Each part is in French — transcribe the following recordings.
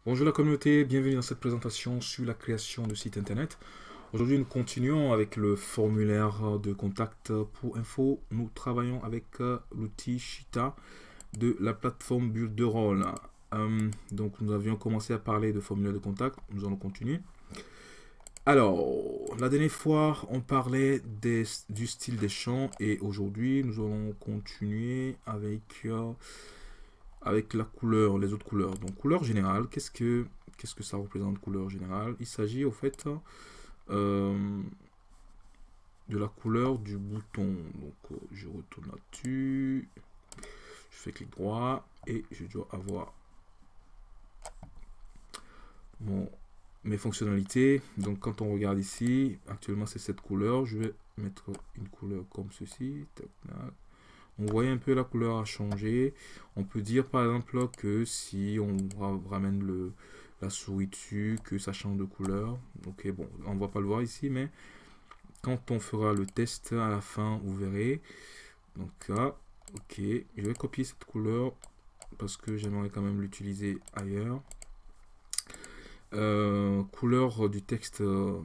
Bonjour la communauté, bienvenue dans cette présentation sur la création de sites internet. Aujourd'hui nous continuons avec le formulaire de contact pour info. Nous travaillons avec l'outil Cheetah de la plateforme Builderall. Donc nous avions commencé à parler de formulaire de contact, nous allons continuer. Alors, la dernière fois on parlait du style des champs et aujourd'hui nous allons continuer avec la couleur, les autres couleurs. Donc couleur générale, qu'est-ce que ça représente couleur générale? Il s'agit au fait de la couleur du bouton. Donc je retourne là-dessus, je fais clic droit et je dois avoir mes fonctionnalités. Donc quand on regarde ici, actuellement c'est cette couleur. Je vais mettre une couleur comme ceci. On voit un peu la couleur a changé. On peut dire par exemple que si on ramène la souris dessus, que ça change de couleur. Ok, bon, on ne va pas le voir ici, mais quand on fera le test à la fin, vous verrez. Donc là, ok, je vais copier cette couleur parce que j'aimerais quand même l'utiliser ailleurs. Couleur du texte en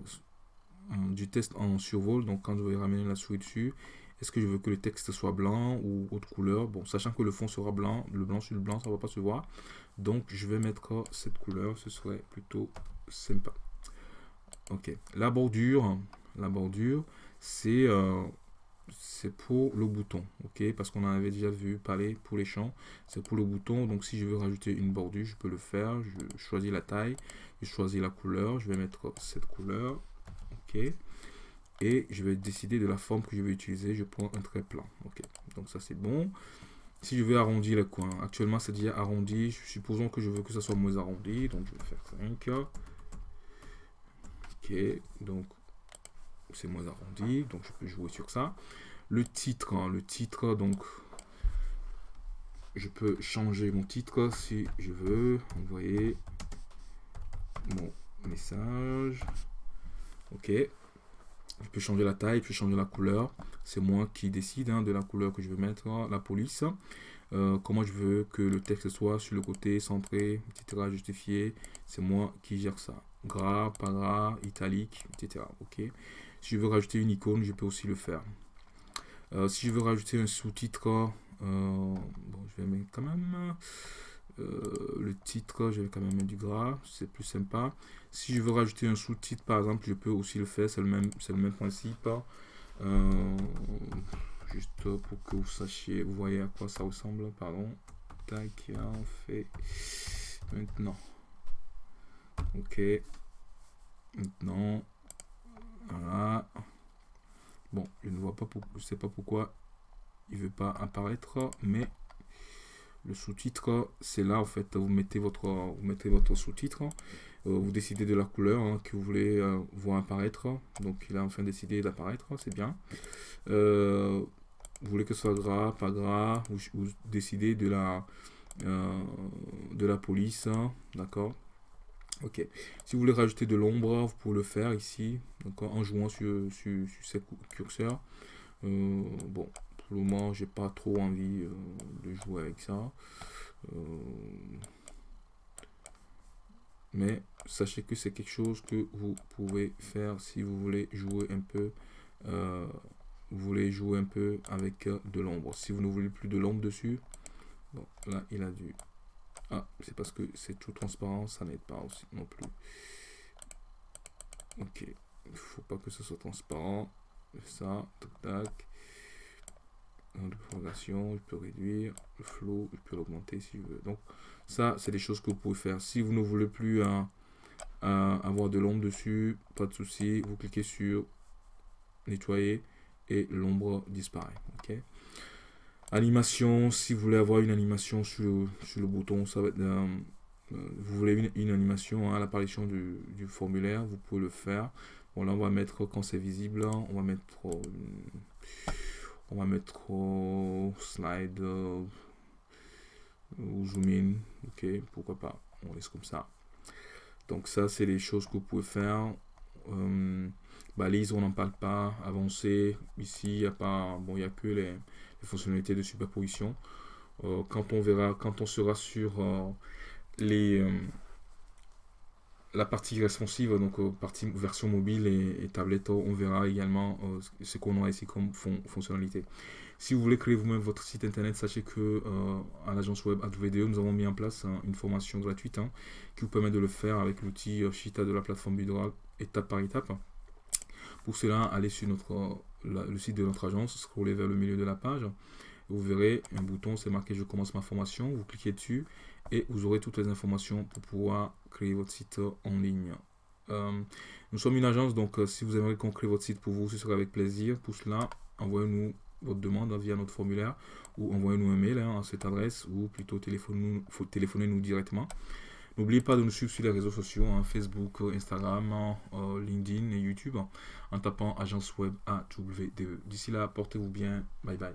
survol. Donc quand je vais ramener la souris dessus, est-ce que je veux que le texte soit blanc ou autre couleur? Bon, sachant que le fond sera blanc, le blanc sur le blanc, ça ne va pas se voir. Donc, je vais mettre cette couleur, ce serait plutôt sympa. Ok, la bordure, c'est pour le bouton, ok? Parce qu'on en avait déjà vu parler pour les champs, c'est pour le bouton. Donc, si je veux rajouter une bordure, je peux le faire. Je choisis la taille, je choisis la couleur, je vais mettre cette couleur, ok? Et je vais décider de la forme que je vais utiliser. Je prends un trait plat. Ok, donc ça c'est bon. Si je veux arrondir le coin, actuellement c'est déjà arrondi. Supposons que je veux que ça soit moins arrondi. Donc je vais faire 5. Ok, donc c'est moins arrondi. Donc je peux jouer sur ça. Le titre, donc je peux changer mon titre si je veux. Envoyer mon message. Ok. Je peux changer la taille, je peux changer la couleur. C'est moi qui décide de la couleur que je veux mettre. La police. Comment je veux que le texte soit sur le côté, centré, etc. Justifié. C'est moi qui gère ça. Gras, pas gras, italique, etc. Ok. Si je veux rajouter une icône, je peux aussi le faire. Si je veux rajouter un sous-titre, bon, je vais mettre quand même le titre, je vais quand même mettre du gras, c'est plus sympa. Si je veux rajouter un sous-titre par exemple, je peux aussi le faire, c'est le même principe. Juste pour que vous sachiez, vous voyez à quoi ça ressemble, pardon. Tac, on fait maintenant. Ok, maintenant, voilà. Bon, je ne vois pas, je sais pas pourquoi il veut pas apparaître, mais le sous-titre, c'est là en fait, vous mettez votre sous-titre, vous décidez de la couleur que vous voulez voir apparaître. Donc il a enfin décidé d'apparaître, c'est bien. Vous voulez que ce soit gras, pas gras, vous décidez de la police, d'accord. Ok. Si vous voulez rajouter de l'ombre, vous pouvez le faire ici, donc en jouant sur ces curseurs. Bon, pour le moment, j'ai pas trop envie de jouer avec ça. Mais sachez que c'est quelque chose que vous pouvez faire si vous voulez jouer un peu. Avec de l'ombre. Si vous ne voulez plus de l'ombre dessus, bon, là il a dû. Ah, c'est parce que c'est tout transparent, ça n'aide pas aussi non plus. Ok, il faut pas que ce soit transparent. Ça, tac, tac. De propagation, je peux réduire le flow, je peux l'augmenter si je veux. Donc ça, c'est des choses que vous pouvez faire. Si vous ne voulez plus avoir de l'ombre dessus, pas de souci, vous cliquez sur nettoyer et l'ombre disparaît. Ok. Animation, si vous voulez avoir une animation sur le bouton, ça va être vous voulez une animation à l'apparition du formulaire, vous pouvez le faire. Bon, là on va mettre quand c'est visible, on va mettre slide ou zoom in. Ok, pourquoi pas, on laisse comme ça. Donc ça c'est les choses que vous pouvez faire. Balise, on n'en parle pas. Avancé, ici il n'y a pas, bon, il y a que les fonctionnalités de superposition. Quand on sera sur les la partie responsive, donc partie version mobile et tablette, on verra également ce qu'on a ici comme fonctionnalité. Si vous voulez créer vous-même votre site internet, sachez que à l'agence web AdVideo, nous avons mis en place une formation gratuite qui vous permet de le faire avec l'outil Shita de la plateforme Builderall, étape par étape. Pour cela, allez sur le site de notre agence, scrollez vers le milieu de la page. Vous verrez un bouton, c'est marqué je commence ma formation. Vous cliquez dessus et vous aurez toutes les informations pour pouvoir créer votre site en ligne. Nous sommes une agence, donc si vous aimeriez qu'on crée votre site pour vous, ce sera avec plaisir. Pour cela, envoyez-nous votre demande via notre formulaire ou envoyez-nous un mail à cette adresse ou plutôt téléphonez-nous directement. N'oubliez pas de nous suivre sur les réseaux sociaux, Facebook, Instagram, LinkedIn et YouTube en tapant Agence Web AWDE. D'ici là, portez-vous bien. Bye bye.